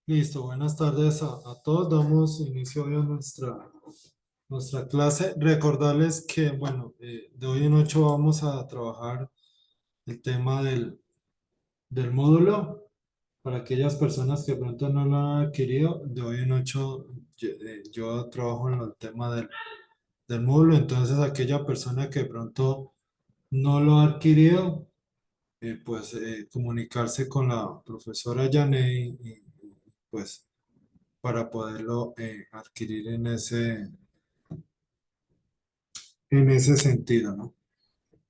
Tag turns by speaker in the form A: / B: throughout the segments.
A: Listo, buenas tardes a todos. Damos inicio hoy a nuestra clase. Recordarles que, bueno, de hoy en 8 vamos a trabajar el tema del módulo. Para aquellas personas que de pronto no lo han adquirido, de hoy en 8 yo trabajo en el tema del módulo. Entonces, aquella persona que de pronto no lo ha adquirido, pues comunicarse con la profesora Yanei pues para poderlo adquirir en ese sentido, ¿no?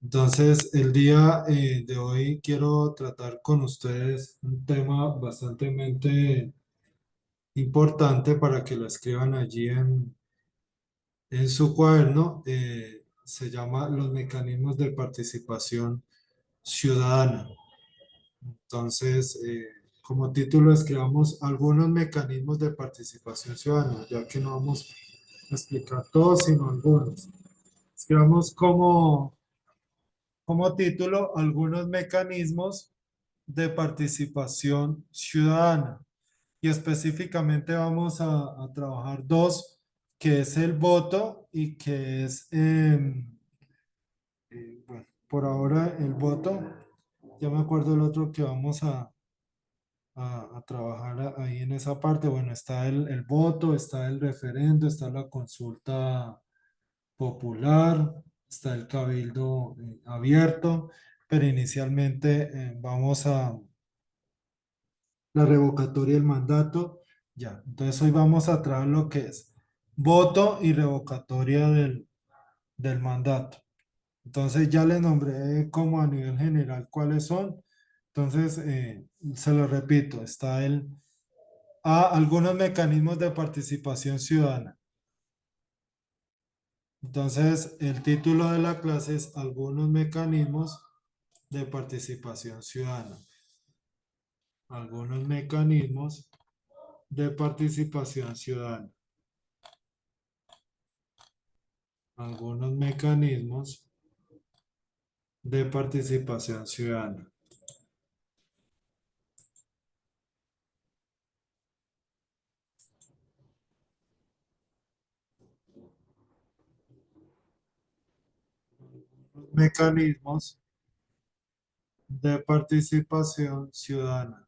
A: Entonces, el día de hoy quiero tratar con ustedes un tema bastante importante para que lo escriban allí en su cuaderno. Se llama Los mecanismos de participación ciudadana. Entonces, como título escribamos algunos mecanismos de participación ciudadana, ya que no vamos a explicar todos, sino algunos. Escribamos como título algunos mecanismos de participación ciudadana. Y específicamente vamos a trabajar dos, que es el voto y que es, bueno, por ahora el voto. Ya me acuerdo el otro que vamos a trabajar ahí en esa parte. Bueno, está el voto, está el referendo, está la consulta popular, está el cabildo abierto, pero inicialmente vamos a la revocatoria del mandato. Ya, entonces hoy vamos a traer lo que es voto y revocatoria del mandato. Entonces ya les nombré como a nivel general cuáles son. Entonces, se lo repito, está algunos mecanismos de participación ciudadana. Entonces, el título de la clase es algunos mecanismos de participación ciudadana. Algunos mecanismos de participación ciudadana. Algunos mecanismos de participación ciudadana. Mecanismos de participación ciudadana.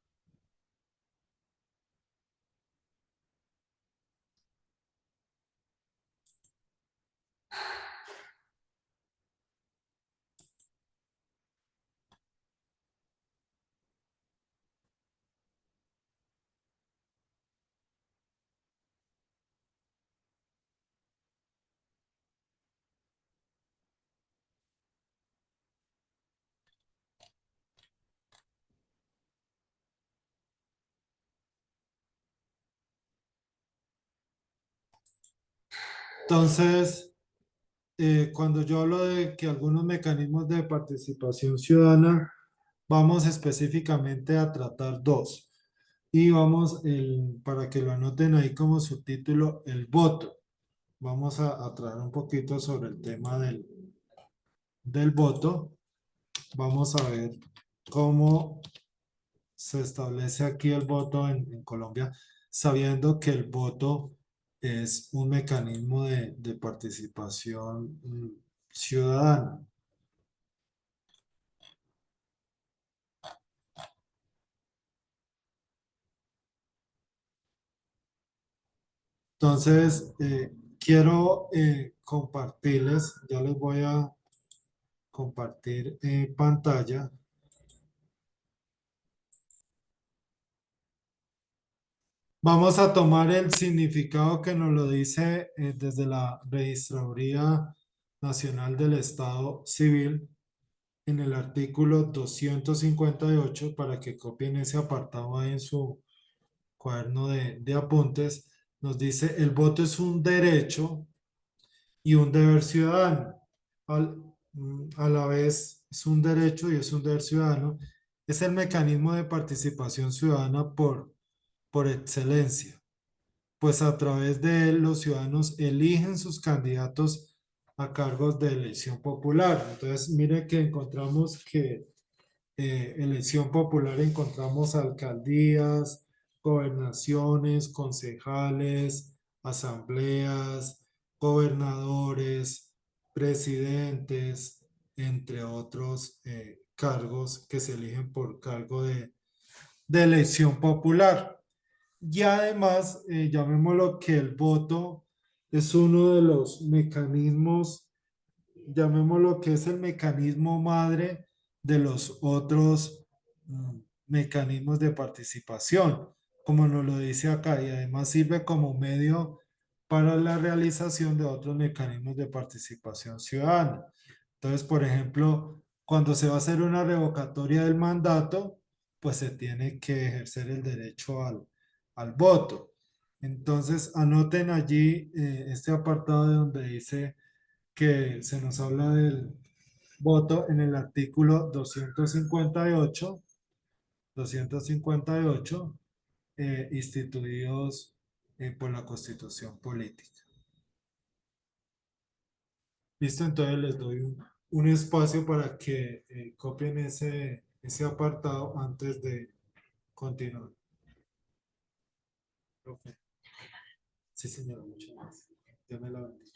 A: Entonces, cuando yo hablo de que algunos mecanismos de participación ciudadana, vamos específicamente a tratar dos. Y vamos, para que lo anoten ahí como subtítulo, el voto. Vamos a tratar un poquito sobre el tema del voto. Vamos a ver cómo se establece aquí el voto en Colombia, sabiendo que el voto es un mecanismo de participación ciudadana. Entonces, quiero compartirles, ya les voy a compartir pantalla. Vamos a tomar el significado que nos lo dice desde la Registraduría Nacional del Estado Civil en el artículo 258 para que copien ese apartado ahí en su cuaderno de apuntes. Nos dice, el voto es un derecho y un deber ciudadano. A la vez es un derecho y es un deber ciudadano. Es el mecanismo de participación ciudadana por excelencia, pues a través de él los ciudadanos eligen sus candidatos a cargos de elección popular. Entonces, mire que encontramos que elección popular encontramos alcaldías, gobernaciones, concejales, asambleas, gobernadores, presidentes, entre otros cargos que se eligen por cargo de elección popular. Y además, llamémoslo que el voto es uno de los mecanismos, llamémoslo que es el mecanismo madre de los otros mecanismos de participación, como nos lo dice acá, y además sirve como medio para la realización de otros mecanismos de participación ciudadana. Entonces, por ejemplo, cuando se va a hacer una revocatoria del mandato, pues se tiene que ejercer el derecho al voto. Entonces, anoten allí este apartado de donde dice que se nos habla del voto en el artículo 258 instituidos por la Constitución Política. Listo, entonces les doy un espacio para que copien ese apartado antes de continuar. Profe. Sí, señora, muchas gracias. Dios me la bendiga.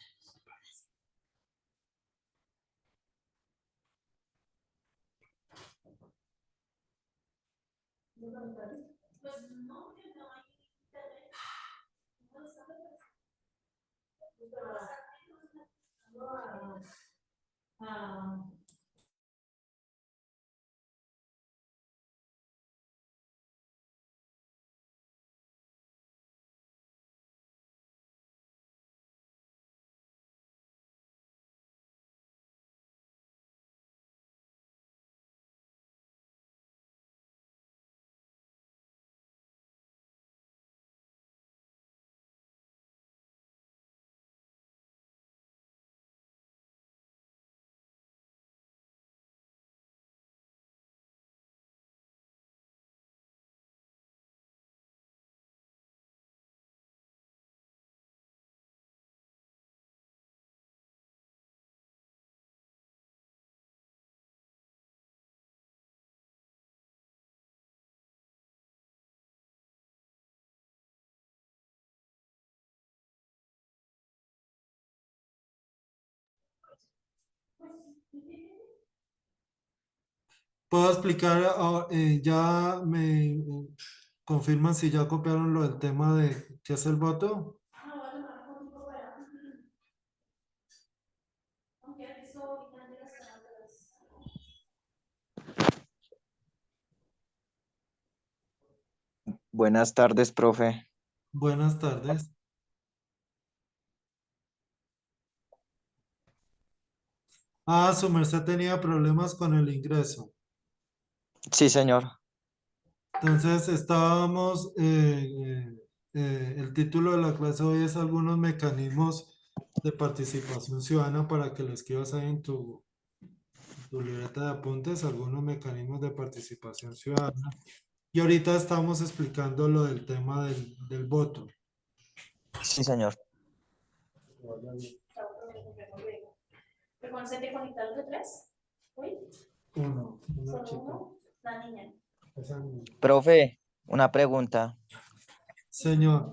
A: ¿Puedo explicar? Ya me confirman si ya copiaron lo del tema de qué es el voto.
B: Buenas tardes, profe.
A: Buenas tardes. Ah, su merced tenía problemas con el ingreso.
B: Sí, señor.
A: Entonces estábamos, el título de la clase hoy es algunos mecanismos de participación ciudadana para que lo escribas ahí en tu libreta de apuntes, algunos mecanismos de participación ciudadana. Y ahorita estamos explicando lo del tema del voto.
B: Sí, señor.
A: Una chica. Esa niña.
B: Profe, una pregunta.
A: Señor,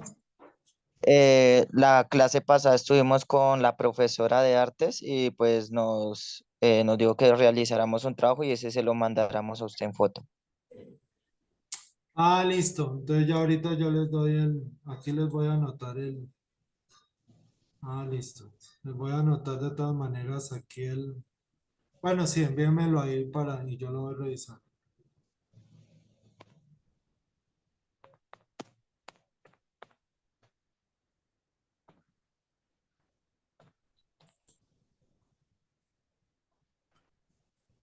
B: La clase pasada estuvimos con la profesora de artes y pues nos dijo que realizáramos un trabajo y ese se lo mandáramos a usted en foto.
A: listo. Entonces ya ahorita yo les doy aquí les voy a anotar listo. Les voy a anotar de todas maneras aquí bueno, sí, envíenmelo ahí y yo lo voy a revisar.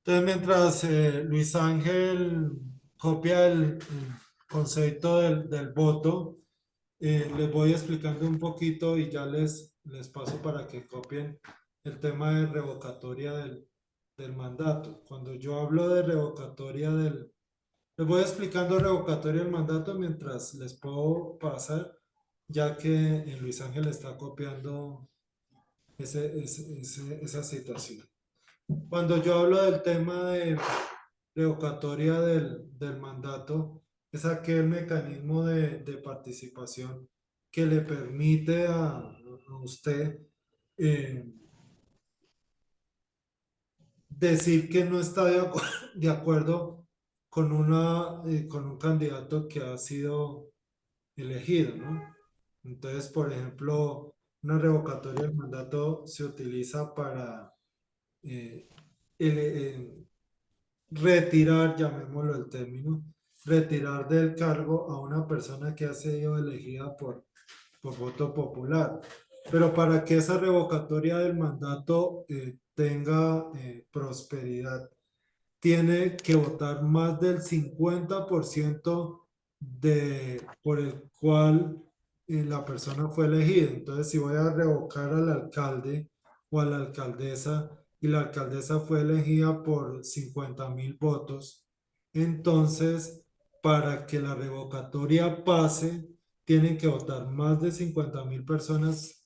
A: Entonces, mientras Luis Ángel copia el concepto del voto, les voy explicando un poquito y ya les paso para que copien el tema de revocatoria del mandato. Cuando yo hablo de revocatoria les voy explicando revocatoria del mandato mientras les puedo pasar, ya que Luis Ángel está copiando esa situación. Cuando yo hablo del tema de revocatoria del mandato es aquel mecanismo de participación que le permite a usted eh, decir que no está de acuerdo con con un candidato que ha sido elegido, ¿no? Entonces, por ejemplo, una revocatoria del mandato se utiliza para eh, retirar, llamémoslo el término, retirar del cargo a una persona que ha sido elegida por voto popular. Pero para que esa revocatoria del mandato tenga prosperidad, tiene que votar más del 50% por el cual la persona fue elegida. Entonces, si voy a revocar al alcalde o a la alcaldesa y la alcaldesa fue elegida por 50.000 votos, entonces, para que la revocatoria pase, tienen que votar más de 50.000 personas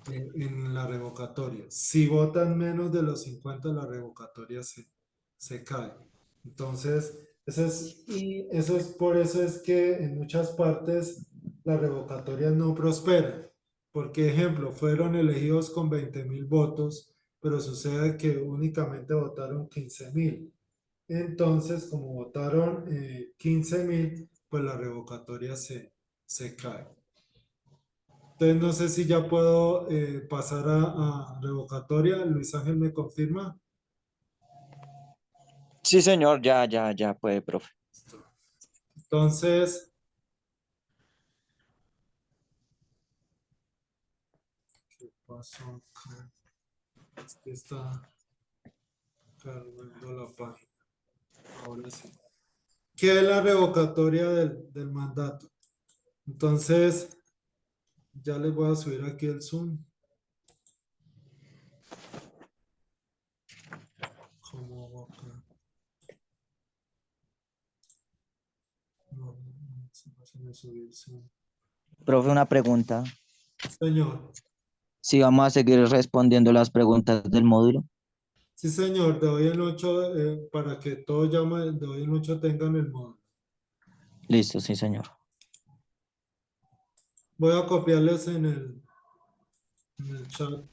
A: en la revocatoria. Si votan menos de los 50, la revocatoria se cae. Entonces, eso es por eso es que en muchas partes las revocatorias no prosperan. Porque, ejemplo, fueron elegidos con 20.000 votos, pero sucede que únicamente votaron 15.000. Entonces, como votaron 15.000, pues la revocatoria se cae. Entonces no sé si ya puedo pasar a revocatoria. Luis Ángel me confirma.
B: Sí, señor, ya puede, profe.
A: Listo. Entonces, ¿qué pasó acá? Es que está cargando la página. Ahora sí. ¿Qué es la revocatoria del mandato? Entonces, ya les voy a subir aquí el Zoom. ¿Cómo hago acá? No, se me subió el Zoom.
B: Profe, una pregunta.
A: Señor.
B: Si vamos a seguir respondiendo las preguntas del módulo.
A: Sí, señor. De hoy en 8, para que todos llamen, de hoy en 8 tengan el módulo.
B: Listo, sí, señor.
A: Voy a copiarles en el chat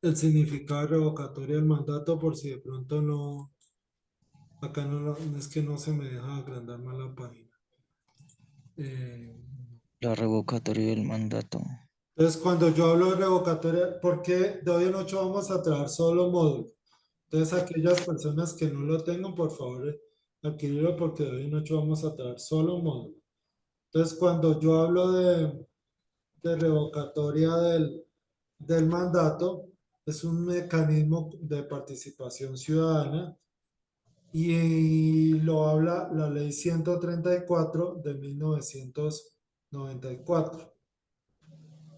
A: el significado de revocatoria del mandato por si de pronto no, acá no es que no se me deja agrandar más la página. Eh,
B: La revocatoria del mandato.
A: entonces, cuando yo hablo de revocatoria, ¿por qué de hoy en 8 vamos a traer solo módulo? Entonces, aquellas personas que no lo tengan, por favor, adquirirlo porque de hoy en 8 vamos a traer solo módulo. Entonces, cuando yo hablo de revocatoria del mandato, es un mecanismo de participación ciudadana y lo habla la ley 134 de 1994.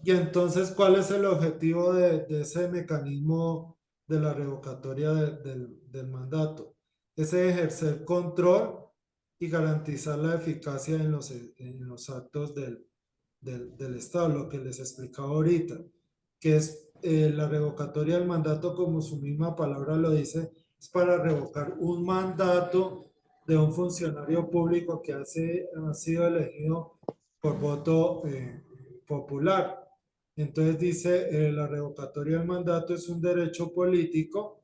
A: Y entonces, ¿cuál es el objetivo de ese mecanismo de la revocatoria del mandato? Es ejercer control y garantizar la eficacia en los actos del Estado, lo que les explicaba ahorita, que es la revocatoria del mandato, como su misma palabra lo dice, es para revocar un mandato de un funcionario público que ha sido elegido por voto popular. Entonces dice, la revocatoria del mandato es un derecho político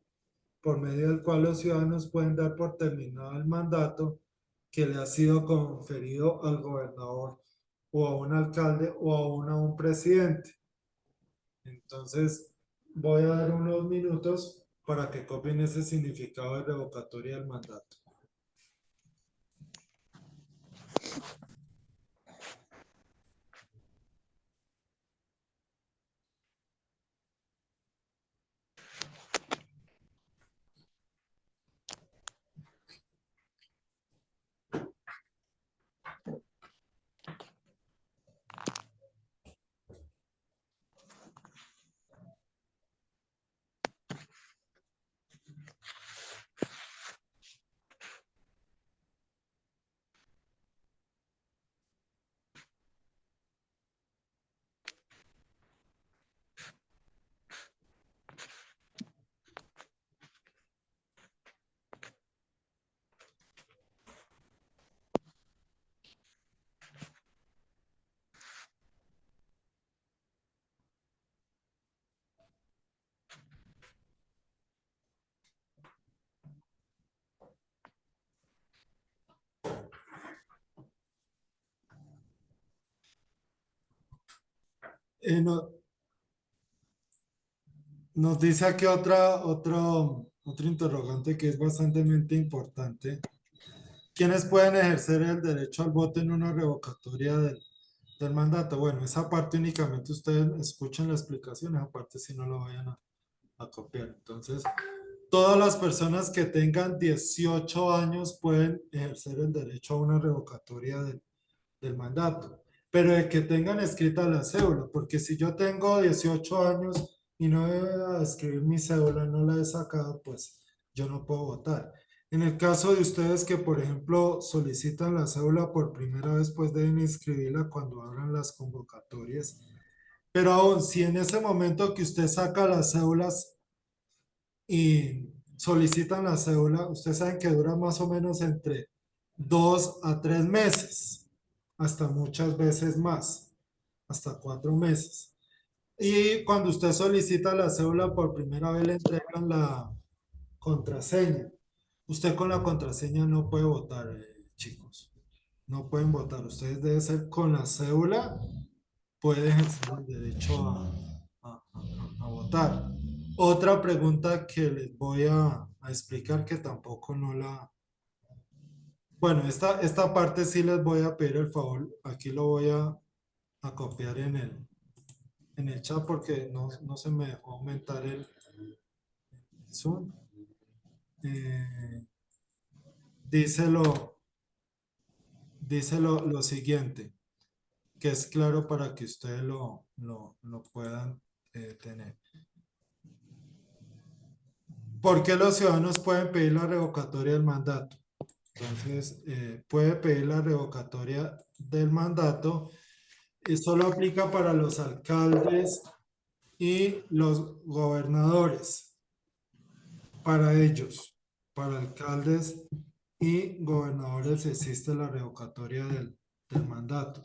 A: por medio del cual los ciudadanos pueden dar por terminado el mandato que le ha sido conferido al gobernador o a un alcalde o aún a un presidente. Entonces, voy a dar unos minutos para que copien ese significado de revocatoria del mandato. no- nos dice aquí otro interrogante que es bastante importante. ¿Quiénes pueden ejercer el derecho al voto en una revocatoria del mandato? Bueno, esa parte únicamente ustedes escuchen la explicación, esa parte si no lo vayan a copiar. Entonces, todas las personas que tengan 18 años pueden ejercer el derecho a una revocatoria del mandato, pero de que tengan escrita la cédula, porque si yo tengo 18 años y no he a escribir mi cédula, no la he sacado, pues yo no puedo votar. En el caso de ustedes que, por ejemplo, solicitan la cédula por primera vez, pues deben inscribirla cuando abran las convocatorias. Pero aún si en ese momento que usted saca las cédulas y solicitan la cédula, ustedes saben que dura más o menos entre 2 a 3 meses, hasta muchas veces más, hasta 4 meses. Y cuando usted solicita la cédula por primera vez, le entregan la contraseña. Usted con la contraseña no puede votar, chicos. No pueden votar. Ustedes deben ser con la cédula, puede ejercer el derecho a votar. Otra pregunta que les voy a explicar que tampoco no la... Bueno, esta parte sí les voy a pedir el favor. Aquí lo voy a copiar en el chat porque no se me va a aumentar el Zoom. Eh, dice lo siguiente, que es claro para que ustedes lo puedan tener. ¿Por qué los ciudadanos pueden pedir la revocatoria del mandato? Entonces, puede pedir la revocatoria del mandato y solo aplica para los alcaldes y los gobernadores. Para ellos, para alcaldes y gobernadores existe la revocatoria del mandato.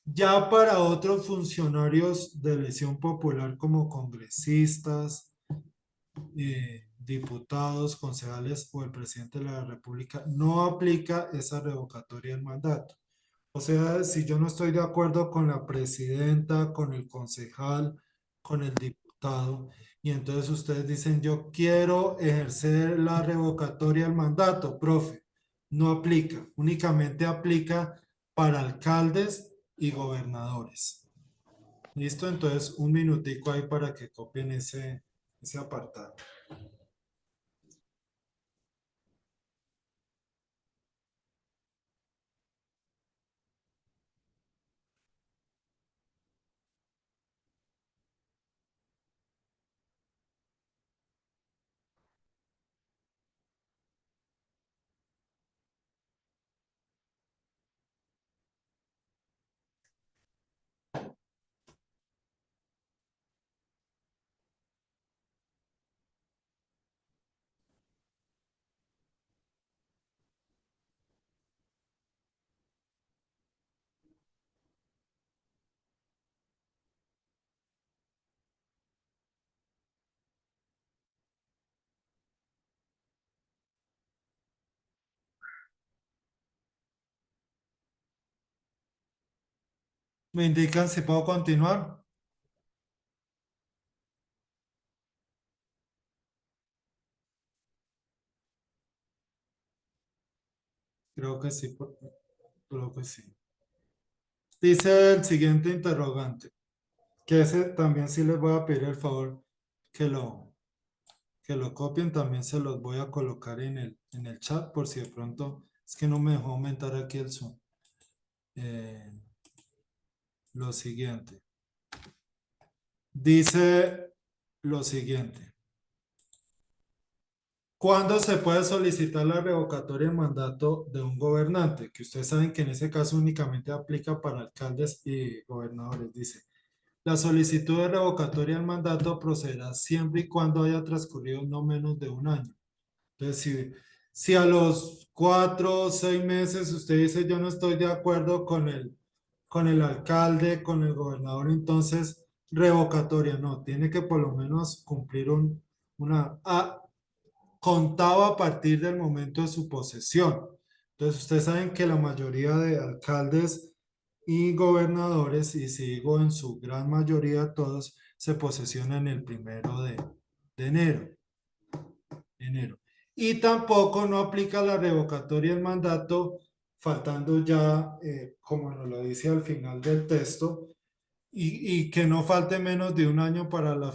A: Ya para otros funcionarios de elección popular como congresistas, diputados, concejales o el presidente de la República, no aplica esa revocatoria del mandato. O sea, si yo no estoy de acuerdo con la presidenta, con el concejal, con el diputado, y entonces ustedes dicen, yo quiero ejercer la revocatoria del mandato, profe, no aplica, únicamente aplica para alcaldes y gobernadores. ¿Listo? Entonces, un minutico ahí para que copien ese apartado. ¿Me indican si puedo continuar? Creo que sí, creo que sí. Dice el siguiente interrogante, que ese también sí les voy a pedir el favor que lo copien, también se los voy a colocar en el chat por si de pronto es que no me dejó aumentar aquí el Zoom. Eh, lo siguiente, dice lo siguiente. ¿Cuándo se puede solicitar la revocatoria de mandato de un gobernante? Que ustedes saben que en ese caso únicamente aplica para alcaldes y gobernadores. Dice, la solicitud de revocatoria del mandato procederá siempre y cuando haya transcurrido no menos de un año. Entonces, si a los 4 o 6 meses usted dice yo no estoy de acuerdo con el alcalde, con el gobernador, entonces revocatoria no, tiene que por lo menos cumplir contado a partir del momento de su posesión. Entonces, ustedes saben que la mayoría de alcaldes y gobernadores, y si digo en su gran mayoría, todos se posesionan el primero de enero. Y tampoco no aplica la revocatoria del mandato, faltando ya, como nos lo dice al final del texto, y que no falte menos de un año para la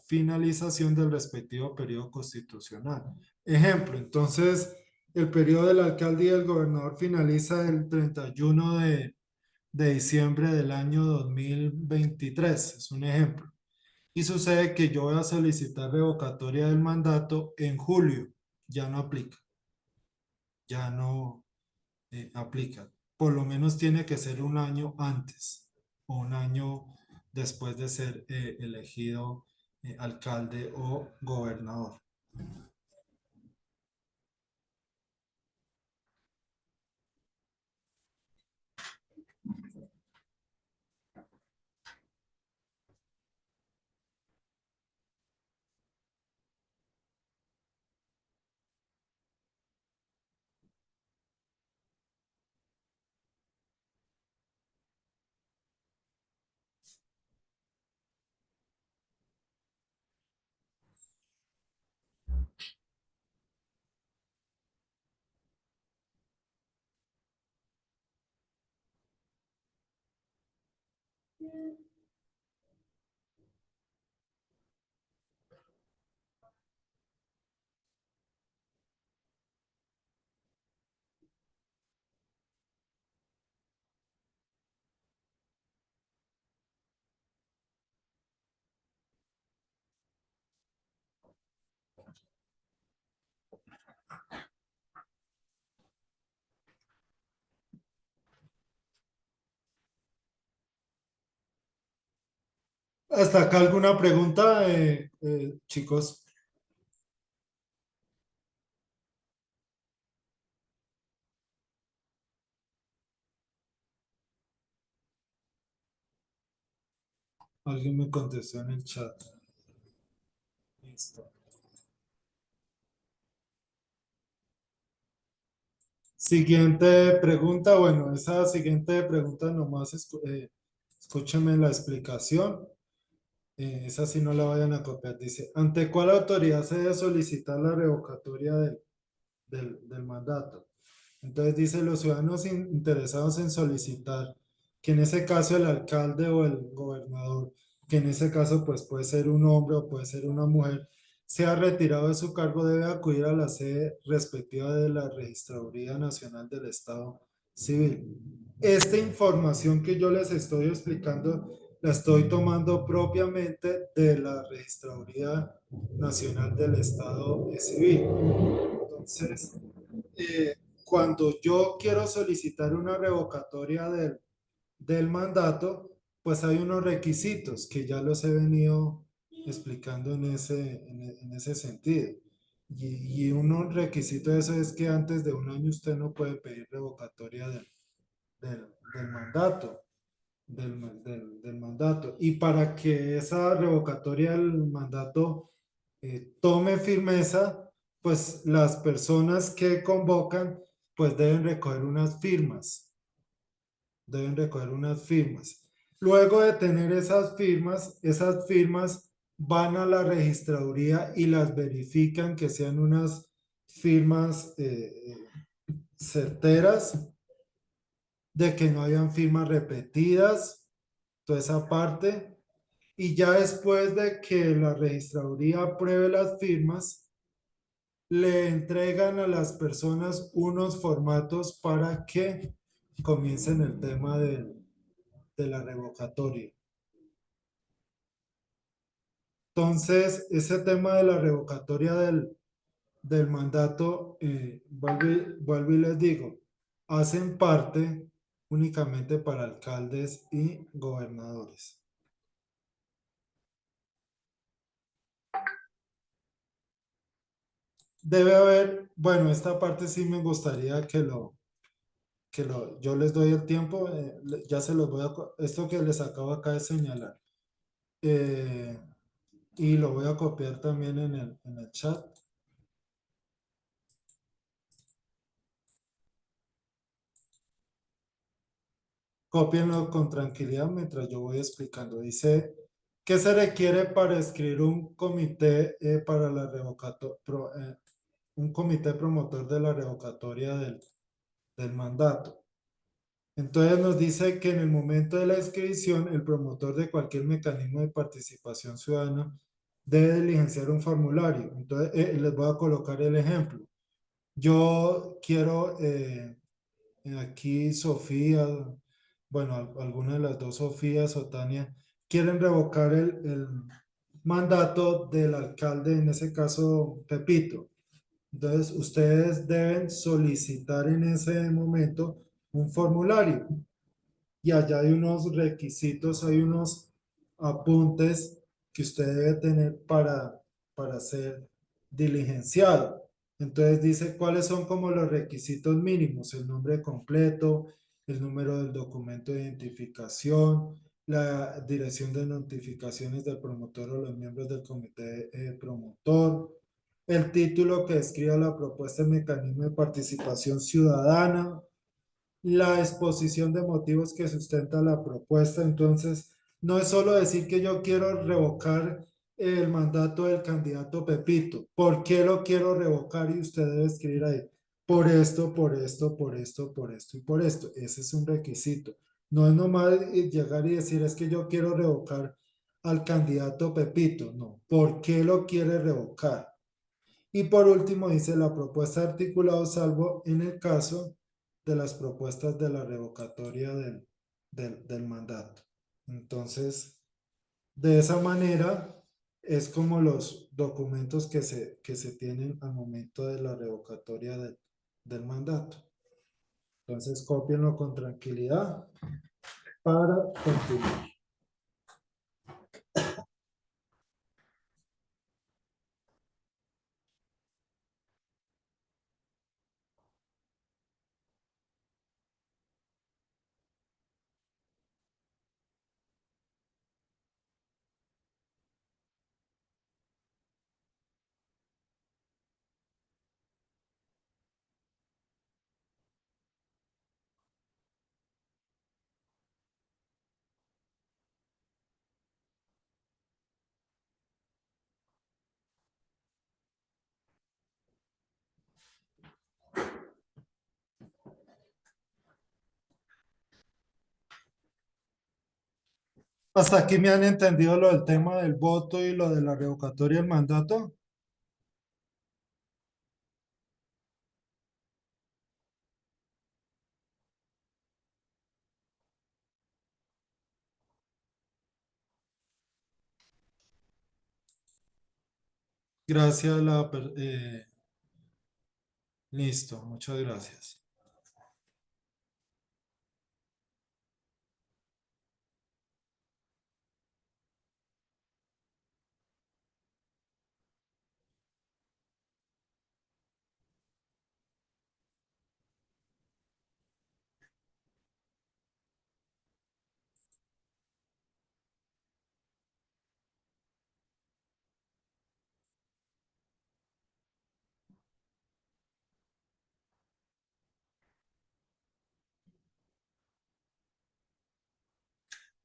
A: finalización del respectivo periodo constitucional. Ejemplo, entonces, el periodo del alcalde y del gobernador finaliza el 31 de diciembre del año 2023, es un ejemplo. Y sucede que yo voy a solicitar revocatoria del mandato en julio, ya no aplica, ya no aplica. Por lo menos tiene que ser un año antes o un año después de ser elegido alcalde o gobernador. ¿Hasta acá alguna pregunta, chicos? Alguien me contestó en el chat. Listo. Siguiente pregunta. Bueno, esa siguiente pregunta nomás escúchame la explicación. Esa sí no la vayan a copiar. Dice, ¿ante cuál autoridad se debe solicitar la revocatoria del mandato? Entonces dice los ciudadanos interesados en solicitar que en ese caso el alcalde o el gobernador, que en ese caso pues puede ser un hombre o puede ser una mujer, sea retirado de su cargo, debe acudir a la sede respectiva de la Registraduría Nacional del Estado Civil. Esta información que yo les estoy explicando la estoy tomando propiamente de la Registraduría Nacional del Estado Civil. Entonces, eh, cuando yo quiero solicitar una revocatoria del mandato, pues hay unos requisitos que ya los he venido explicando en ese sentido. Y un requisito de eso es que antes de un año usted no puede pedir revocatoria del mandato. Del mandato. Y para que esa revocatoria del mandato tome firmeza, pues las personas que convocan, pues deben recoger unas firmas. Luego de tener esas firmas van a la registraduría y las verifican que sean unas firmas certeras, de que no hayan firmas repetidas, toda esa parte. Y ya después de que la registraduría apruebe las firmas, le entregan a las personas unos formatos para que comiencen el tema de la revocatoria. Entonces, ese tema de la revocatoria del mandato, vuelvo y les digo, hacen parte únicamente para alcaldes y gobernadores. Debe haber, bueno, esta parte sí me gustaría yo les doy el tiempo, ya se los voy esto que les acabo acá de señalar, eh, y lo voy a copiar también en el chat. cópienlo con tranquilidad mientras yo voy explicando. Dice, ¿qué se requiere para escribir un comité para la un comité promotor de la revocatoria del mandato? Entonces nos dice que en el momento de la inscripción, el promotor de cualquier mecanismo de participación ciudadana debe diligenciar un formulario. Entonces, les voy a colocar el ejemplo. Yo quiero, aquí Sofía, bueno, alguna de las dos Sofías o Tania, quieren revocar el mandato del alcalde, en ese caso Pepito. Entonces, ustedes deben solicitar en ese momento un formulario y allá hay unos requisitos, hay unos apuntes que usted debe tener para ser diligenciado. Entonces dice cuáles son como los requisitos mínimos: el nombre completo, el número del documento de identificación, la dirección de notificaciones del promotor o los miembros del comité promotor, el título que describa la propuesta de mecanismo de participación ciudadana, la exposición de motivos que sustenta la propuesta. Entonces, no es solo decir que yo quiero revocar el mandato del candidato Pepito. ¿Por qué lo quiero revocar? Y usted debe escribir ahí, por esto, por esto, por esto, por esto y por esto. Ese es un requisito. No es nomás llegar y decir, es que yo quiero revocar al candidato Pepito. No, ¿por qué lo quiere revocar? Y por último dice la propuesta de articulado salvo en el caso de las propuestas de la revocatoria del mandato. Entonces, de esa manera es como los documentos que se tienen al momento de la revocatoria del mandato. Entonces, cópienlo con tranquilidad para continuar. Hasta aquí me han entendido lo del tema del voto y lo de la revocatoria del mandato. Gracias, listo, muchas gracias.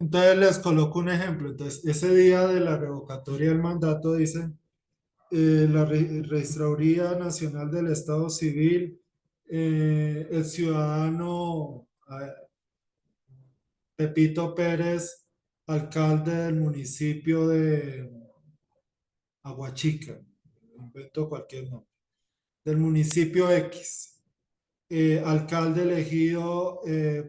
A: Entonces les coloco un ejemplo. Entonces, ese día de la revocatoria del mandato dice, la Registraduría Nacional del Estado Civil, el ciudadano Pepito Pérez, alcalde del municipio de Aguachica, invento cualquier nombre, del municipio X, alcalde elegido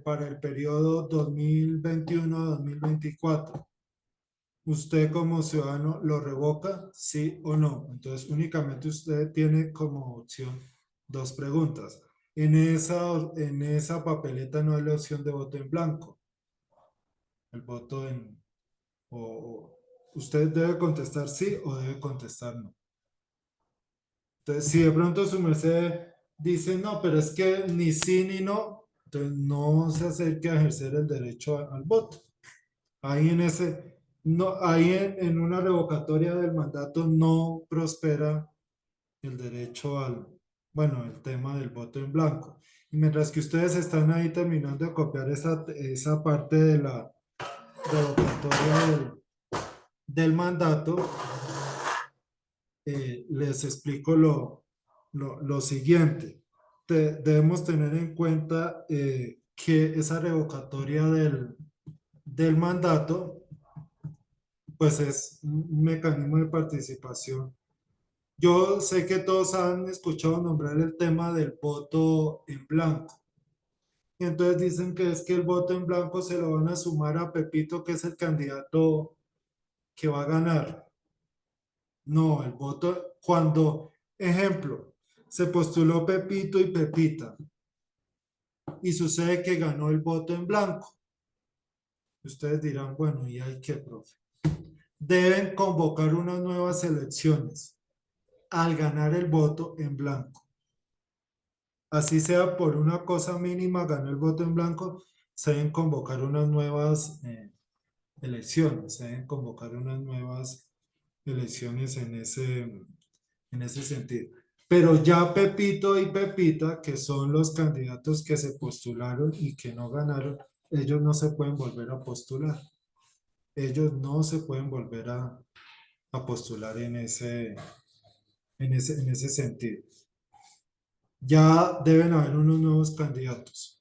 A: para el periodo 2021-2024. ¿Usted como ciudadano lo revoca, sí o no? Entonces, únicamente usted tiene como opción dos preguntas. En esa papeleta no hay la opción de voto en blanco, el voto en... usted debe contestar sí o debe contestar no. Entonces, si de pronto su merced dice no, pero es que ni sí ni no, entonces no se acerque a ejercer el derecho al voto. Ahí en ese, no, ahí en una revocatoria del mandato no prospera el derecho al, bueno, el tema del voto en blanco. Mientras que ustedes están ahí terminando de copiar esa parte de la revocatoria del mandato, les explico lo siguiente. Debemos tener en cuenta que esa revocatoria del mandato, pues es un mecanismo de participación. Yo sé que todos han escuchado nombrar el tema del voto en blanco. Y entonces dicen que es que el voto en blanco se lo van a sumar a Pepito, que es el candidato que va a ganar. No, el voto, cuando, ejemplo, se postuló Pepito y Pepita y sucede que ganó el voto en blanco. Ustedes dirán, bueno, ¿y hay qué, profe? Deben convocar unas nuevas elecciones al ganar el voto en blanco. Así sea por una cosa mínima, ganó el voto en blanco, se deben convocar unas nuevas elecciones, se deben convocar unas nuevas elecciones en ese sentido. Pero ya Pepito y Pepita, que son los candidatos que se postularon y que no ganaron, ellos no se pueden volver a postular. Ellos no se pueden volver a postular en ese sentido. Ya deben haber unos nuevos candidatos.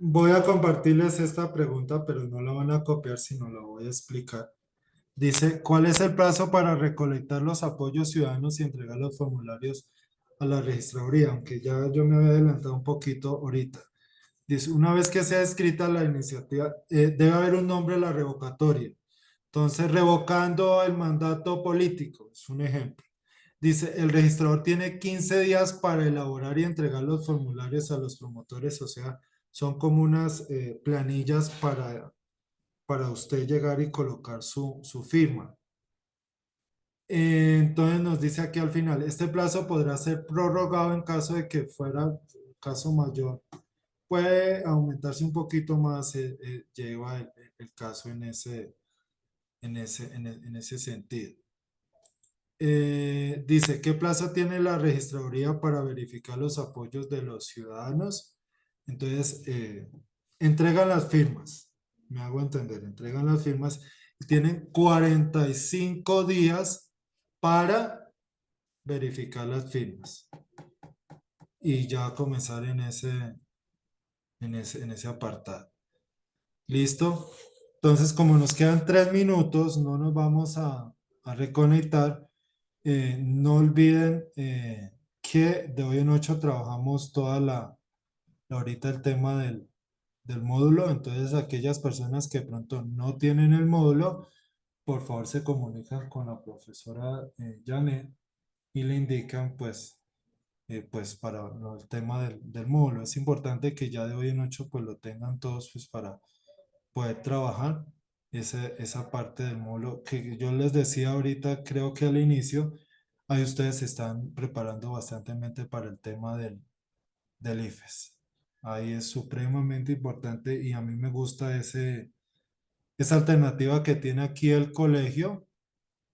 A: Voy a compartirles esta pregunta, pero no la van a copiar, sino la voy a explicar. Dice, ¿cuál es el plazo para recolectar los apoyos ciudadanos y entregar los formularios a la registraduría? Aunque ya yo me había adelantado un poquito ahorita. Dice, una vez que sea escrita la iniciativa, debe haber un nombre a la revocatoria. Entonces, revocando el mandato político, es un ejemplo. Dice, el registrador tiene 15 días para elaborar y entregar los formularios a los promotores, o sea, son como unas planillas para usted llegar y colocar su firma. Entonces nos dice aquí al final, este plazo podrá ser prorrogado en caso de que fuera un caso mayor. Puede aumentarse un poquito más, lleva el caso en ese sentido. Dice, ¿qué plazo tiene la registraduría para verificar los apoyos de los ciudadanos? Entonces, entregan las firmas, me hago entender, entregan las firmas y tienen 45 días para verificar las firmas y ya comenzar en ese apartado. ¿Listo? Entonces, como nos quedan 3 minutos, no nos vamos a reconectar. No olviden que de hoy en 8 trabajamos toda ahorita el tema del módulo. Entonces, aquellas personas que de pronto no tienen el módulo, por favor se comunican con la profesora Janet y le indican, pues para el tema del módulo. Es importante que ya de hoy en 8 pues lo tengan todos pues para poder trabajar esa parte del módulo que yo les decía ahorita, creo que al inicio, ahí ustedes se están preparando bastantemente para el tema del IFES. Ahí es supremamente importante y a mí me gusta esa alternativa que tiene aquí el colegio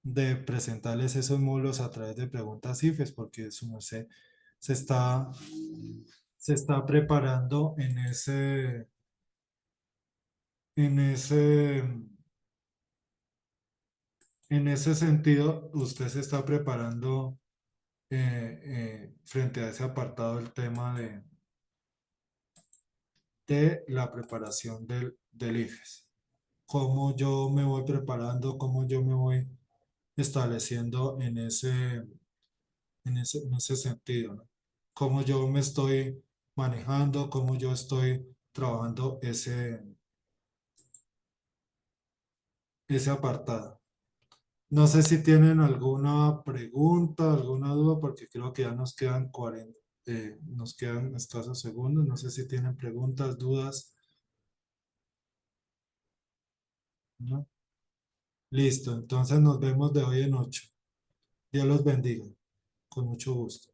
A: de presentarles esos módulos a través de preguntas IFES, porque su merced se está, se está preparando en ese, en ese sentido, usted se está preparando frente a ese apartado el tema de la preparación del IFES. Cómo yo me voy preparando, cómo yo me voy estableciendo en ese sentido, ¿no? Cómo yo me estoy manejando, cómo yo estoy trabajando ese apartado. No sé si tienen alguna pregunta, alguna duda, porque creo que ya nos quedan 40, nos quedan escasos segundos. No sé si tienen preguntas, dudas, ¿no? Listo, entonces nos vemos de hoy en 8. Dios los bendiga. con mucho gusto.